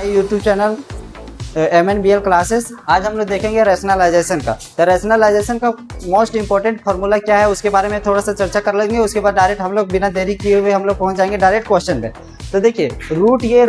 My YouTube channel MNBL classes. आज हम लोग देखेंगे रैशनलाइजेशन का। तो रैशनलाइजेशन का मोस्ट इंपॉर्टेंट फार्मूला क्या है उसके बारे में थोड़ा सा चर्चा कर लेंगे। उसके बाद डायरेक्ट हम लोग बिना देरी किए हुए हम लोग पहुंच जाएंगे डायरेक्ट क्वेश्चन पे। तो देखिए रूट ये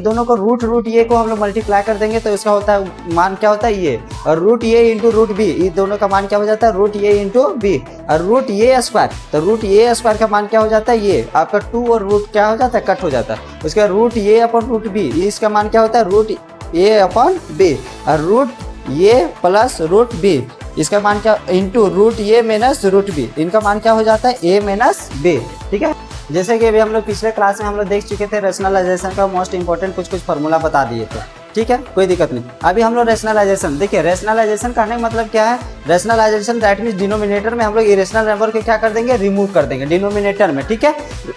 दोनों को रूट ये को हम लोग मल्टीप्लाई कर देंगे तो इसका होता है मान क्या होता है ये, और रूट ये इंटू रूट बी, ये दोनों का मान क्या हो जाता है रूट ये इंटू बी, और रूट ये स्क्वायर, तो रूट ये स्क्वायर का मान क्या हो जाता है ये आपका 2 और रूट क्या हो जाता है कट हो जाता है। उसके बाद रूट ये अपॉन रूट बी, इसका मान क्या होता है रूट ए अपॉन बी, और रूट ये प्लस रूट बी, इसका मान क्या इंटू रूट ये माइनस रूट बी, इनका मान क्या हो जाता है ए माइनस बी। ठीक है, जैसे कि अभी हम लोग पिछले क्लास में हम लोग देख चुके थे रैशनलाइजेशन का मोस्ट इंपॉर्टेंट कुछ फार्मूला बता दिए थे। ठीक है, कोई दिक्कत नहीं। अभी हम लोग रैशनलाइजेशन देखिए, रैशनलाइजेशन करने का मतलब क्या है, रैशनलाइजेशन दैट मींस डिनोमिनेटर में हम लोग इरेशनल नंबर के क्या कर देंगे रिमूव कर देंगे डिनोमिनेटर में। ठीक है,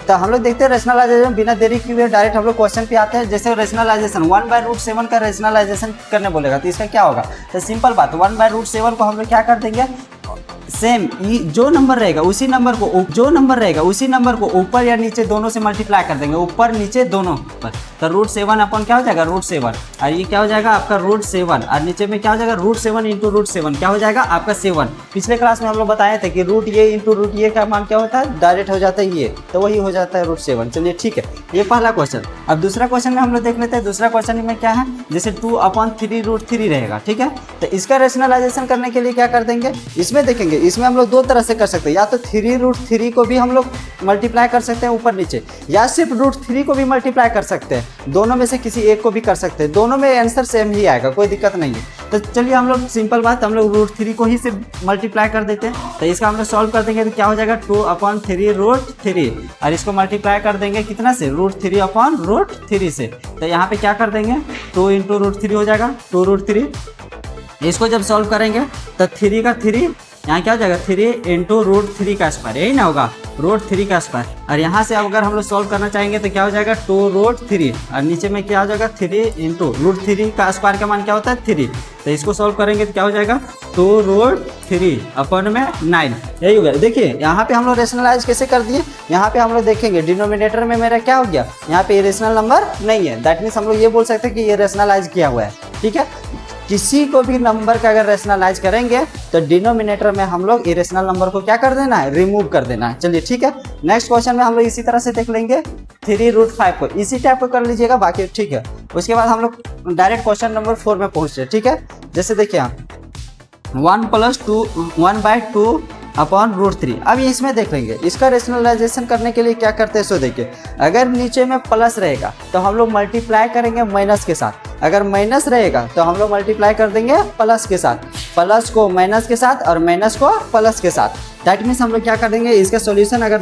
तो हम लोग देखते हैं रैशनलाइजेशन बिना देरी किए डायरेक्ट हम लोग क्वेश्चन पे आते हैं। जैसे रैशनलाइजेशन 1/√7 का रैशनलाइजेशन करने बोलेगा तो इसका क्या होगा, तो सिंपल बात 1/√7 को हम लोग क्या कर देंगे सेम जो नंबर रहेगा उसी नंबर को ऊपर या नीचे दोनों से मल्टीप्लाई कर देंगे, ऊपर नीचे दोनों पर। तो √7 अपन क्या हो जाएगा √7, और ये क्या हो जाएगा आपका √7, और नीचे में क्या हो जाएगा √7 इंटू √7 क्या हो जाएगा आपका 7। पिछले क्लास में हम लोग बताए थे कि रूट ये इंटू रूट ये का मान क्या होता है डायरेक्ट हो जाता है ये, तो वही हो जाता है √7। चलिए ठीक है, ये पहला क्वेश्चन। अब दूसरा क्वेश्चन में हम लोग देख लेते हैं। दूसरा क्वेश्चन में क्या है, जैसे 2/3√3 रहेगा। ठीक है, तो इसका रैशनलाइजेशन करने के लिए क्या कर देंगे, इसमें देखेंगे इसमें हम लोग दो तरह से कर सकते हैं, या तो 3√3 को भी हम लोग मल्टीप्लाई कर सकते हैं ऊपर नीचे, या सिर्फ √3 को भी मल्टीप्लाई कर सकते हैं। दोनों में से किसी एक को भी कर सकते हैं, दोनों में आंसर सेम ही आएगा, कोई दिक्कत नहीं है। तो चलिए हम लोग सिंपल बात हम लोग √3 को ही से मल्टीप्लाई कर देते हैं। तो इसका हम लोग सॉल्व कर देंगे तो क्या हो जाएगा 2/3√3, और इसको मल्टीप्लाई कर देंगे कितना से √3/√3 से। तो यहाँ पे क्या कर देंगे 2 इंटू √3 हो जाएगा 2√3। इसको जब सॉल्व करेंगे तो 3 का 3 यहाँ क्या हो जाएगा 3 इंटू √3 का स्क्वायर, यही ना होगा √3 का स्क्वायर। और यहाँ से अगर हम लोग सॉल्व करना चाहेंगे तो क्या हो जाएगा 2√3, और नीचे में क्या हो जाएगा 3 इंटू √3 का स्क्वायर का मान क्या होता है 3। तो इसको सॉल्व करेंगे तो क्या हो जाएगा 2√3 अपन में 9, यही हो गया। देखिए यहाँ पे हम लोग रैशनलाइज कैसे कर दिए, यहाँ पे हम लोग देखेंगे डिनोमिनेटर में मेरा क्या हो गया, यहाँ पे इरेशनल नंबर नहीं है, दैट मीन्स हम लोग ये बोल सकते हैं कि ये रैशनलाइज किया हुआ है। ठीक है, किसी को भी नंबर का अगर रैशनलाइज करेंगे तो डिनोमिनेटर में हम लोग इरेशनल नंबर को क्या कर देना है रिमूव कर देना है। चलिए ठीक है, नेक्स्ट क्वेश्चन में हम लोग इसी तरह से देख लेंगे 3√5 को, इसी टाइप को कर लीजिएगा बाकी ठीक है। उसके बाद हम लोग डायरेक्ट क्वेश्चन नंबर 4 में पहुंचे। ठीक है, जैसे देखिए 1/2 अपॉन √3। अब इसमें देख लेंगे इसका रैशनलाइजेशन करने के लिए क्या करते हैं। सो देखिए अगर नीचे में प्लस रहेगा तो हम लोग मल्टीप्लाई करेंगे माइनस के साथ, अगर माइनस रहेगा तो हम लोग मल्टीप्लाई कर देंगे प्लस के साथ, प्लस को माइनस के साथ और माइनस को प्लस के साथ। दैट मीन्स हम लोग क्या कर देंगे इसका सॉल्यूशन अगर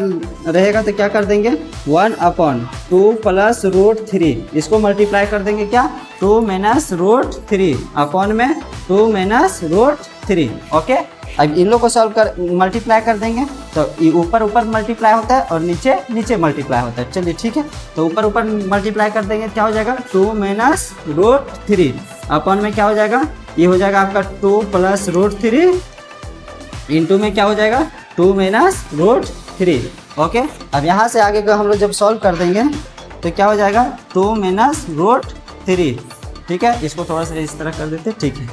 रहेगा तो क्या कर देंगे 1/2 प्लस √3, इसको मल्टीप्लाई कर देंगे क्या 2 माइनस √3 अपॉन में 2 माइनस √3। ओके, अब इन लोग को सॉल्व कर मल्टीप्लाई कर देंगे तो ऊपर मल्टीप्लाई होता है और नीचे नीचे मल्टीप्लाई होता है। चलिए ठीक है, तो ऊपर मल्टीप्लाई कर देंगे क्या हो जाएगा 2 माइनस √3 अपॉन में क्या हो जाएगा ये हो जाएगा आपका 2 प्लस √3 इंटू में क्या हो जाएगा 2 माइनस √3। ओके, अब यहाँ से आगे का हम लोग जब सॉल्व कर देंगे तो क्या हो जाएगा 2 माइनस √3। ठीक है, इसको थोड़ा सा इस तरह कर देते हैं। ठीक है,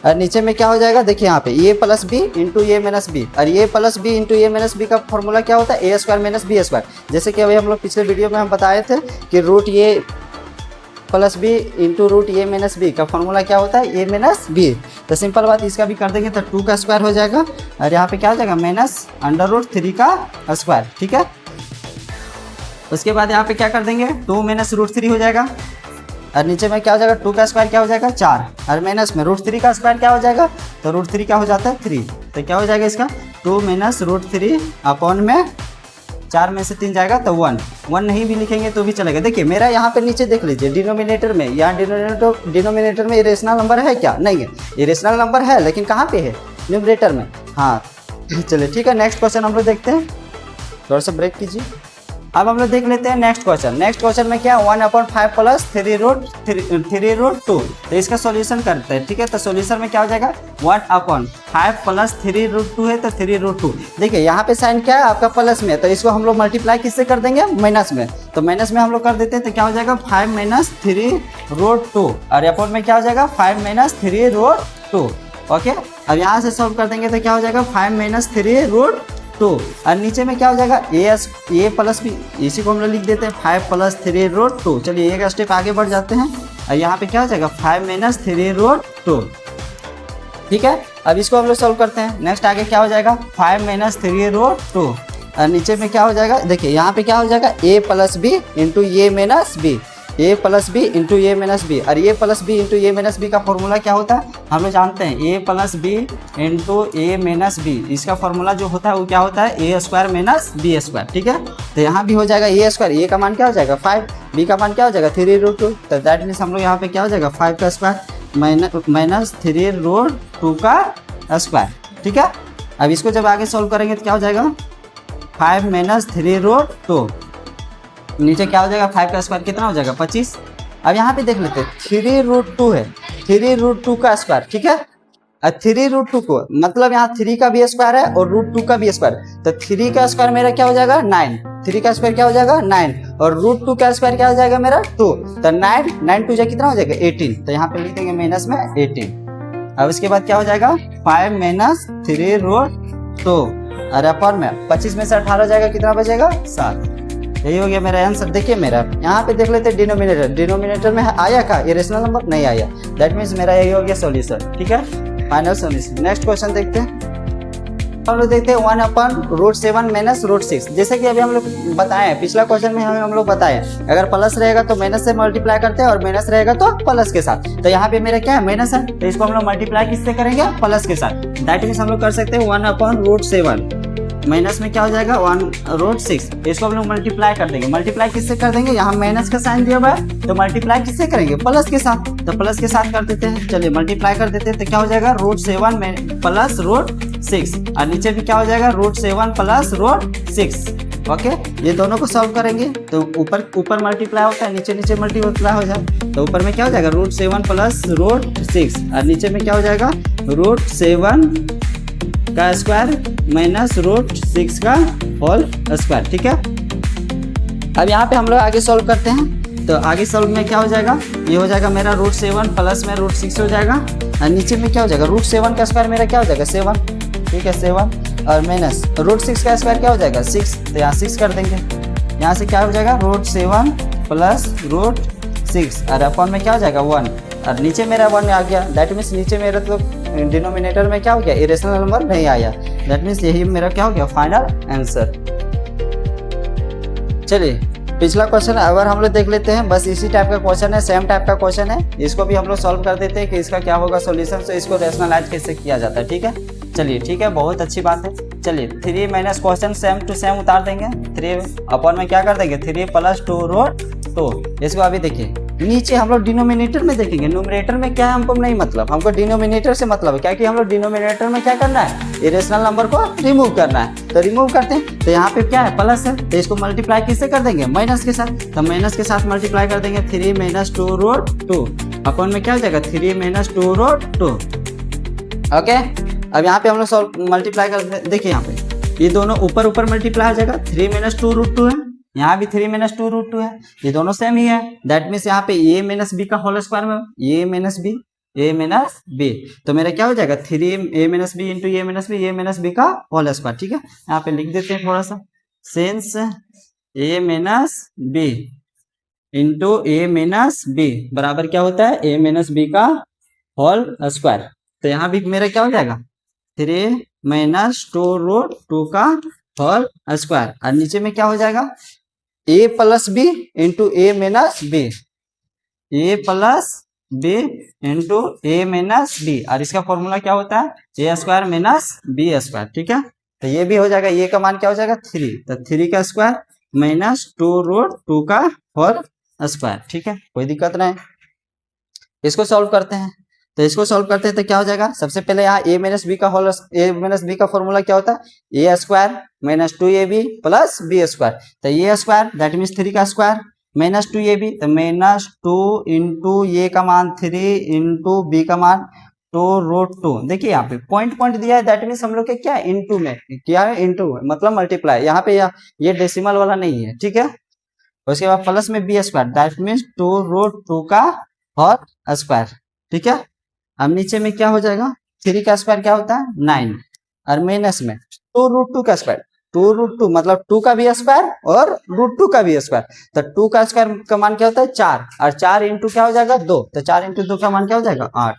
और नीचे में क्या हो जाएगा देखिए यहाँ पे ए प्लस बी इंटू ए माइनस बी, और ए प्लस बी इंटू ए माइनस बी का फॉर्मूला क्या होता है a² माइनस बी स्क्वायर। जैसे कि अभी हम लोग पिछले वीडियो में हम बताए थे कि रूट ए प्लस बी इंटू रूट ए माइनस बी का फॉर्मूला क्या होता है a माइनस बी। तो सिंपल बात इसका भी कर देंगे तो 2 का स्क्वायर हो जाएगा, और यहाँ पे क्या हो जाएगा माइनस √3 का स्क्वायर। ठीक है, उसके बाद यहाँ पे क्या कर देंगे 2 माइनस √3 हो जाएगा, और नीचे में क्या हो जाएगा 2 का स्क्वायर क्या हो जाएगा 4, और माइनस में √3 का स्क्वायर क्या हो जाएगा तो √3 क्या हो जाता है 3। तो क्या हो जाएगा इसका 2 माइनस √3 अपॉन में 4 में से 3 जाएगा तो 1 नहीं भी लिखेंगे तो भी चलेगा। देखिए मेरा यहाँ पे नीचे देख लीजिए डिनोमिनेटर में, यहाँ डिनोमिनेटर में इरेशनल नंबर है क्या, नहीं है, इरेशनल नंबर है लेकिन कहाँ पे है न्यूमरेटर में। हाँ चलिए ठीक है, नेक्स्ट क्वेश्चन हम लोग देखते हैं, थोड़ा सा ब्रेक कीजिए। अब हम लोग देख लेते हैं नेक्स्ट क्वेश्चन। नेक्स्ट क्वेश्चन में क्या है 1/5 प्लस 3√2। तो इसका सॉल्यूशन करते हैं, ठीक है। तो सॉल्यूशन में क्या हो जाएगा 1/5 प्लस 3√2 है तो 3√2। देखिए यहाँ पे साइन क्या है आपका प्लस में, तो इसको हम लोग मल्टीप्लाई किससे कर देंगे माइनस में। तो माइनस में हम लोग कर देते हैं तो क्या हो जाएगा 5 - 3√2 और अपॉन में क्या हो जाएगा 5 - 3√2। ओके, अब यहाँ से सॉल्व कर देंगे तो क्या हो जाएगा 5 - 3√2 और नीचे में क्या हो जाएगा ए प्लस बी, इसी को हम लोग लिख देते हैं 5 + 3√2। चलिए एक स्टेप आगे बढ़ जाते हैं और यहाँ पे क्या हो जाएगा 5 - 3√2, ठीक है। अब इसको हम लोग सॉल्व करते हैं। नेक्स्ट आगे क्या हो जाएगा 5 - 3√2 और नीचे में क्या हो जाएगा, देखिए यहाँ पे क्या हो जाएगा a + b into a - b, a + b into a - b। और a + b into a - b का फॉर्मूला क्या होता है हम लोग जानते हैं, a + b into a - b। इसका फॉर्मूला जो होता है वो क्या होता है a² - b², ठीक है। तो यहाँ भी हो जाएगा a², a का मान क्या हो जाएगा 5, b का मान क्या हो जाएगा 3√2। तो दैट मीन्स हम लोग यहाँ पे क्या हो जाएगा 5 का स्क्वायर माइनस 3√2 का स्क्वायर, ठीक है। अब इसको जब आगे सॉल्व करेंगे तो क्या हो जाएगा 5 - 3√2, नीचे क्या हो जाएगा 5 का स्क्वायर कितना हो जाएगा 25। अब यहाँ पे देख लेते हैं 3√2 है, 3√2 का स्क्वायर, ठीक है। और 3√2 को मतलब यहाँ 3 का भी स्क्वायर है और √2 का भी स्क्वायर, तो 3 का स्क्वायर मेरा क्या हो जाएगा 9, 3 का स्क्वायर क्या हो जाएगा 9 और √2 का स्क्वायर क्या हो जाएगा मेरा 2। तो 9 2 कितना हो जाएगा 18, तो यहाँ पे लिख देंगे माइनस में 18। अब इसके बाद क्या हो जाएगा 5 - 3√2 और अपॉन में 25 में से 18 जाएगा कितना बचेगा 7। यही हो गया मेरा आंसर। देखिए मेरा यहाँ पे देख लेते हैं डिनोमिनेटर में आया का इरेशनल नंबर नहीं आया, दैट मीन्स मेरा यही हो गया सॉल्यूशन, ठीक है, फाइनल सॉल्यूशन। नेक्स्ट क्वेश्चन देखते हैं। हम लोग देखते हैं 1/√7 - √6। जैसे कि अभी हम लोग बताए पिछला क्वेश्चन में हम लोग बताए अगर प्लस रहेगा तो माइनस से मल्टीप्लाई करते हैं और माइनस रहेगा तो प्लस के साथ। तो यहाँ पे मेरा क्या है माइनस है, तो इसको हम लोग मल्टीप्लाई किससे करेंगे प्लस के साथ। दैट मीन्स हम लोग कर सकते हैं 1/√7 माइनस में क्या हो जाएगा 1/√6। इसको हम लोग मल्टीप्लाई कर देंगे। मल्टीप्लाई किससे कर देंगे, यहाँ माइनस का साइन दिया हुआ है तो मल्टीप्लाई किससे करेंगे प्लस के साथ, तो प्लस के साथ कर देते हैं। चलिए मल्टीप्लाई कर देते हैं तो क्या हो जाएगा √7 प्लस √6 और नीचे भी क्या हो जाएगा √7 प्लस √6। ओके, ये दोनों को सॉल्व करेंगे तो ऊपर मल्टीप्लाई होता है, नीचे मल्टीप्लाई हो जाए तो ऊपर में क्या हो जाएगा √7 प्लस √6 और नीचे में क्या हो जाएगा √7 का स्क्वायर माइनस √6 का होल स्क्वायर, ठीक है। अब यहाँ पे हम लोग आगे सॉल्व करते हैं तो आगे सॉल्व में क्या हो जाएगा, ये हो जाएगा मेरा √7 प्लस में √6 हो जाएगा और नीचे में क्या हो जाएगा √7 का स्क्वायर मेरा क्या हो जाएगा 7, ठीक है 7 और माइनस √6 का स्क्वायर क्या हो जाएगा 6, तो यहाँ 6 कर देंगे। यहाँ से क्या हो जाएगा √7 प्लस √6 और अपॉन में क्या हो जाएगा 1 और नीचे मेरा 1 आ गया। दैट मीन्स नीचे मेरा तो डिनोमिनेटर में क्या हो गया इरेशनल नंबर नहीं आया। दैट मीन्स यही मेरा क्या हो गया फाइनल आंसर। चलिए पिछला क्वेश्चन अगर हम लोग देख लेते हैं, बस इसी टाइप का क्वेश्चन है, सेम टाइप का क्वेश्चन है, इसको भी हम लोग सॉल्व कर देते हैं कि इसका क्या होगा सॉल्यूशन, तो इसको रैशनलाइज कैसे किया जाता है, ठीक है। चलिए ठीक है, बहुत अच्छी बात है। चलिए 3 minus question same to same उतार देंगे, 3 अपॉन में क्या कर देंगे 3 प्लस 2√2। इसको अभी देखिए नीचे हम लोग डिनोमिनेटर में देखेंगे, न्यूमरेटर में क्या है हमको नहीं मतलब, हमको डिनोमिनेटर से मतलब है क्या कि हम लोग डिनोमिनेटर में क्या करना है इरेशनल नंबर को रिमूव करना है। तो रिमूव करते हैं तो यहाँ पे क्या है प्लस है तो इसको मल्टीप्लाई किससे कर देंगे माइनस के साथ, तो माइनस के साथ मल्टीप्लाई कर देंगे 3 - 2√2 अपॉन में क्या हो जाएगा 3 - 2√2। ओके, अब यहाँ पे हम लोग मल्टीप्लाई कर देखिए यहाँ पे ये दोनों ऊपर मल्टीप्लाई हो जाएगा 3 - 2√2 है, यहाँ भी 3 - 2√2 है, ये दोनों सेम ही है। दैट मीन्स यहाँ पे a - b का होल स्क्वायर में a - b तो मेरा क्या हो जाएगा 3a - b into a - b का होल स्क्वायर, ठीक है। यहाँ पे लिख देते हैं थोड़ा सा, since a - b into a - b बराबर क्या होता है a - b का होल स्क्वायर। तो यहाँ भी मेरा क्या हो जाएगा 3 - 2√2 का होल स्क्वायर और नीचे में क्या हो जाएगा a plus b into a - b, a plus b into a - b और इसका फॉर्मूला क्या होता है a² - b², ठीक है। तो ये भी हो जाएगा, ये का मान क्या हो जाएगा 3, तो 3 का स्क्वायर माइनस 2√2 का होल स्क्वायर, ठीक है, कोई दिक्कत नहीं। इसको सॉल्व करते हैं तो इसको सॉल्व करते हैं तो क्या हो जाएगा, सबसे पहले यहाँ a माइनस बी का फॉर्मूला क्या होता है, a square minus 2ab plus B square. तो ए स्क्वायर दैट मीन्स 3 का स्क्वायर माइनस 2ab, तो माइनस 2 इंटू ए का मान 3 इंटू बी का मान 2√2। देखिए यहाँ पे पॉइंट पॉइंट दिया है, दैट मीन्स हम लोग के क्या इंटू में क्या है, इंटू मतलब मल्टीप्लाई, यहाँ पे ये डेसिमल वाला नहीं है, ठीक है। उसके बाद प्लस में बी स्क्वायर दैट मीन्स 2√2 का होल स्क्वायर, ठीक है। अब नीचे में क्या हो जाएगा, 3 का स्क्वायर क्या होता है 9, और माइनस में 2√2 का स्क्वायर, 2√2 मतलब 2 का भी स्क्वायर और √2 का भी स्क्वायर। तो 2 का स्क्वायर का मान क्या होता है 4, और 4 इंटू क्या हो जाएगा 2, तो 4 इंटू 2 का मान क्या हो जाएगा 8।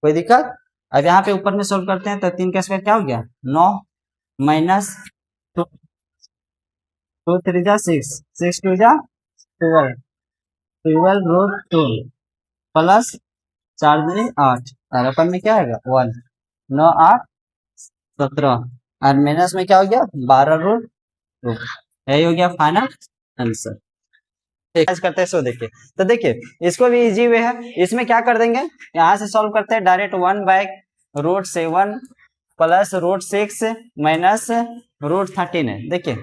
कोई दिक्कत। अब यहाँ पे ऊपर में सोल्व करते हैं तो 3 का स्क्वायर क्या हो गया 9 माइनस 2 3 जा 6 6 2 जा 12 12√2 प्लस 4 दूनी 8, और अपन में क्या आएगा 1 9 8 17, और माइनस में क्या हो गया 12√2। यही हो गया फाइनल आंसर। करते हैं सो देखिए, तो देखिए इसको भी इजी वे है, इसमें क्या कर देंगे, यहाँ से सॉल्व करते हैं डायरेक्ट 1/√7 प्लस √6 माइनस √13 है। देखिए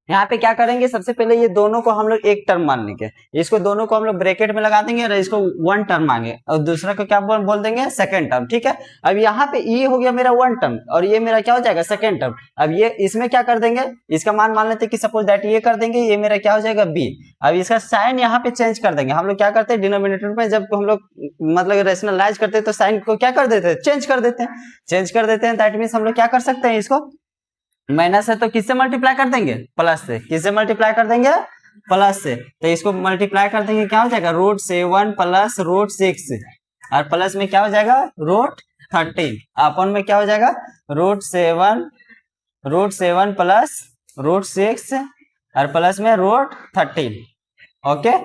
यहाँ पे क्या करेंगे, सबसे पहले ये दोनों को हम लोग एक टर्म मान लेंगे, इसको दोनों को हम लोग ब्रैकेट में लगा देंगे और इसको 1 टर्म मांगे, और दूसरा को क्या बोल देंगे सेकंड टर्म, ठीक है। अब यहाँ पे ये हो गया मेरा 1 टर्म और ये मेरा क्या हो जाएगा सेकंड टर्म। अब ये इसमें क्या कर देंगे, इसका मान लेते हैं कि सपोज दैट ये कर देंगे, ये मेरा क्या हो जाएगा b। अब इसका साइन यहाँ पे चेंज कर देंगे, हम लोग क्या करते हैं डिनोमिनेटर में जब हम लोग मतलब रेशनलाइज करते हैं तो साइन को क्या कर देते हैं चेंज कर देते हैं। दैट मीन्स हम लोग क्या कर सकते हैं, इसको माइनस है तो किससे मल्टीप्लाई कर देंगे प्लस से, किससे मल्टीप्लाई कर देंगे प्लस से, तो इसको मल्टीप्लाई कर देंगे क्या हो जाएगा √7 प्लस √6, और प्लस में क्या हो जाएगा √13, अपन में क्या हो जाएगा √7 प्लस √6 और प्लस में √13। ओके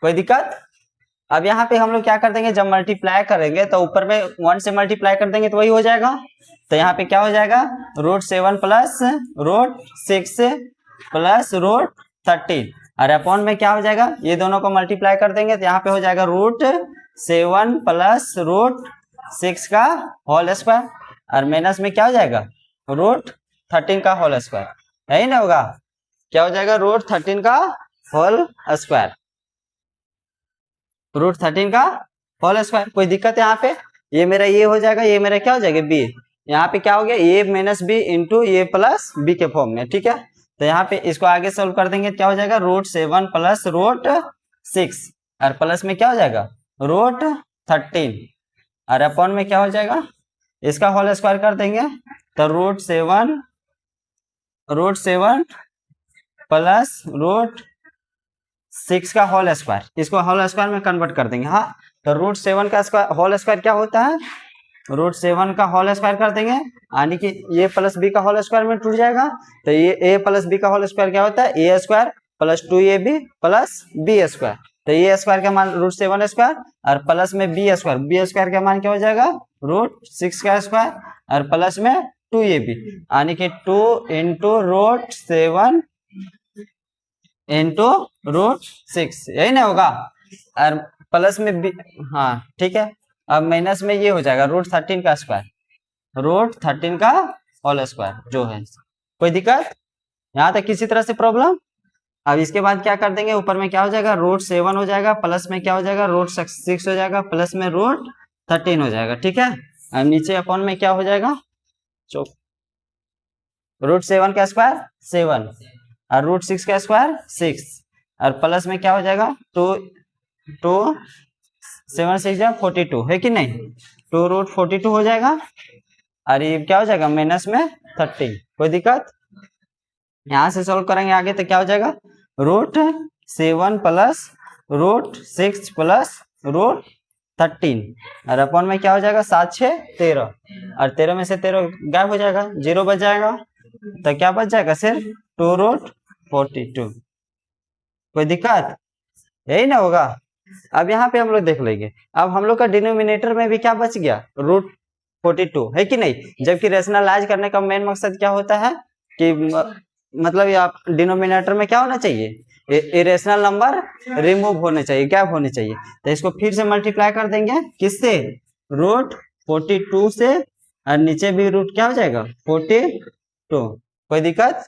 कोई दिक्कत। अब यहाँ पे हम लोग क्या कर देंगे, जब मल्टीप्लाई करेंगे तो ऊपर में 1 से मल्टीप्लाई कर देंगे तो वही हो जाएगा, तो यहाँ पे क्या हो जाएगा √7 प्लस √6 प्लस √13, और अपॉन में क्या हो जाएगा, ये दोनों को मल्टीप्लाई कर देंगे तो यहाँ पे हो जाएगा √7 प्लस √6 का होल स्क्वायर, और माइनस में क्या हो जाएगा √13 का होल स्क्वायर, यही ना होगा, क्या हो जाएगा √13 का होल स्क्वायर, √13 का होल स्क्वायर। कोई दिक्कत है यहाँ पे, ये मेरा ये हो जाएगा, ये मेरा क्या हो जाएगा b, यहाँ पे क्या हो गया a minus B into A plus B के फॉर्म में, ठीक है। तो यहाँ पे इसको आगे सोल्व कर देंगे, क्या हो जाएगा √7 प्लस √6, और प्लस में क्या हो जाएगा √13, और अपॉन में क्या हो जाएगा इसका होल स्क्वायर कर देंगे, तो √7 प्लस √6 का होल स्क्वायर, इसको होल स्क्वायर में कन्वर्ट कर देंगे। हाँ तो √7 का स्क्वायर होल स्क्वायर क्या होता है, √7 का होल स्क्वायर कर देंगे, यानी कि ये प्लस बी का होल स्क्वायर में टूट जाएगा, तो ये a प्लस बी का होल स्क्वायर क्या होता है a square plus 2ab plus B square, तो ये स्क्वायर का मान √7 स्क्वायर, और प्लस में बी स्क्वायर का मान क्या हो जाएगा √6 का स्क्वायर, और प्लस में 2ab, यानी कि 2 इंटू √7 इंटू √6, यही ना होगा, और प्लस में बी, हाँ ठीक है। अब माइनस में ये हो जाएगा √13 का स्क्वायर, √13 का होल स्क्वायर जो है। कोई दिक्कत यहाँ तक किसी तरह से प्रॉब्लम। अब इसके बाद क्या कर देंगे, ऊपर में क्या हो जाएगा √7 हो जाएगा, प्लस में क्या हो जाएगा √6 हो जाएगा, प्लस में √13 हो जाएगा, ठीक है। अब नीचे अपॉन में क्या हो जाएगा √7 का स्क्वायर 7 और √6 का स्क्वायर 6, और प्लस में क्या हो जाएगा 2 7 6 42 है कि नहीं, 2√42 हो जाएगा, और ये क्या हो जाएगा माइनस में 30। कोई दिक्कत, यहाँ से सॉल्व करेंगे आगे तो क्या हो जाएगा √7 प्लस √6 प्लस √13, और अपॉन में क्या हो जाएगा 7 6 13, और 13 में से 13 गायब हो जाएगा, 0 बच जाएगा, तो क्या बच जाएगा सिर्फ 2√42। कोई दिक्कत, यही ना होगा। अब यहाँ पे हम लोग देख लेंगे, अब हम लोग का डिनोमिनेटर में भी क्या बच गया √42 है कि नहीं, जबकि रेशनलाइज करने का मेन मकसद क्या होता है कि मतलब आप डिनोमिनेटर में क्या होना चाहिए इरेशनल नंबर रिमूव होने चाहिए, गैप होने चाहिए, तो इसको फिर से मल्टीप्लाई कर देंगे किससे रूट 42 से, और नीचे भी रूट क्या हो जाएगा 42। कोई दिक्कत?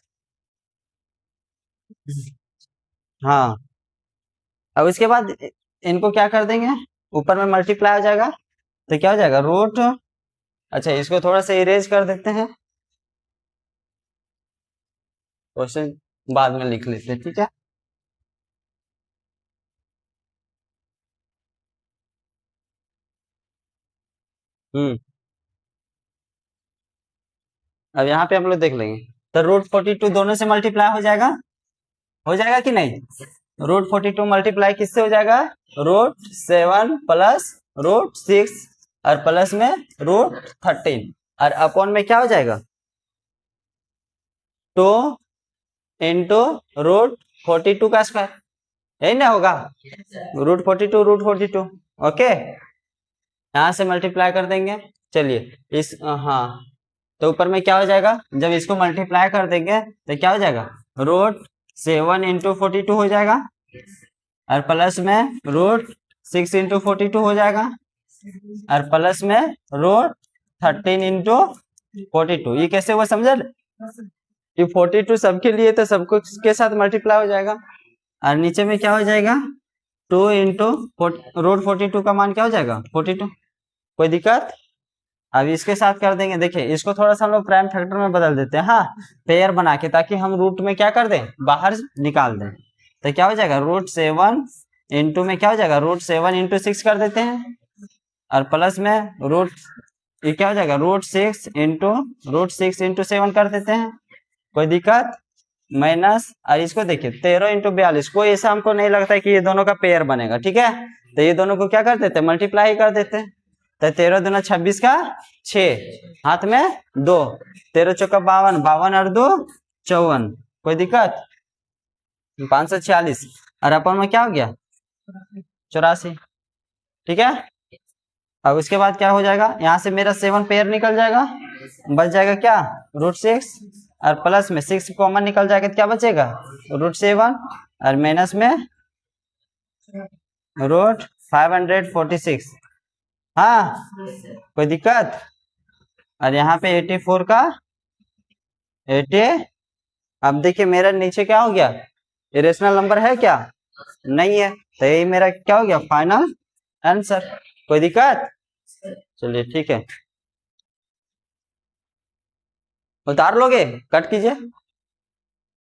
हाँ, अब इसके बाद इनको क्या कर देंगे, ऊपर में मल्टीप्लाई हो जाएगा, तो क्या हो जाएगा रूट, अच्छा इसको थोड़ा सा इरेज कर देते हैं, क्वेश्चन बाद में लिख लेते हैं, ठीक है। हम्म, अब यहाँ पे हम लोग देख लेंगे, तो रूट 42 दोनों से मल्टीप्लाई हो जाएगा कि नहीं? रूट 42 मल्टीप्लाई किससे हो जाएगा, रूट 7 प्लस रूट 6 और प्लस में रूट 13, और अपॉन में क्या हो जाएगा 2 इंटू रूट 42 का स्क्वायर, यही ना होगा, रूट 42 ओके, यहाँ से मल्टीप्लाई कर देंगे। चलिए इस हाँ, तो ऊपर में क्या हो जाएगा, जब इसको मल्टीप्लाई कर देंगे तो क्या हो जाएगा रूट 7 इंटू 42 हो जाएगा, और प्लस में रूट 6 इंटू 42 हो जाएगा, और प्लस में रूट 13 इंटू 42। ये कैसे हुआ समझ, ये 42 सबके लिए तो सबको के साथ मल्टीप्लाई हो जाएगा, और नीचे में क्या हो जाएगा 2 इंटू रूट 42 का मान क्या हो जाएगा 42। कोई दिक्कत? अब इसके साथ कर देंगे, देखिए इसको थोड़ा सा हम लोग प्राइम फैक्टर में बदल देते हैं, हाँ पेयर बना के, ताकि हम रूट में क्या कर दें बाहर निकाल दें, तो क्या हो जाएगा रूट 7 इंटू में क्या हो जाएगा रूट 7 इंटू 6 कर देते हैं, और प्लस में रूट, ये क्या हो जाएगा रूट 6 इंटू 7 कर देते हैं। कोई दिक्कत? माइनस, और इसको देखिए 13 इंटू 42, कोई ऐसा हमको नहीं लगता है कि ये दोनों का पेयर बनेगा, ठीक है, तो ये दोनों को क्या कर देते हैं मल्टीप्लाई कर देते हैं, तो 13 दूना 26 का 6, हाथ में 2, 13 चौका 52, 52 और 2 54, कोई दिक्कत? 546, और अपन में क्या हो गया 84, ठीक है। अब उसके बाद क्या हो जाएगा, यहाँ से मेरा 7 पेयर निकल जाएगा, बच जाएगा क्या रूट 6, और प्लस में 6 कॉमन निकल जाएगा, क्या बचेगा रूट 7, और माइनस में रूट 546, हाँ कोई दिक्कत? और यहाँ पे 84 का 80, अब देखिए मेरा नीचे क्या हो गया, इरेशनल नंबर है क्या, नहीं है, तो यही मेरा क्या हो गया फाइनल आंसर। कोई दिक्कत? चलिए ठीक है, उतार लोगे, कट कीजिए।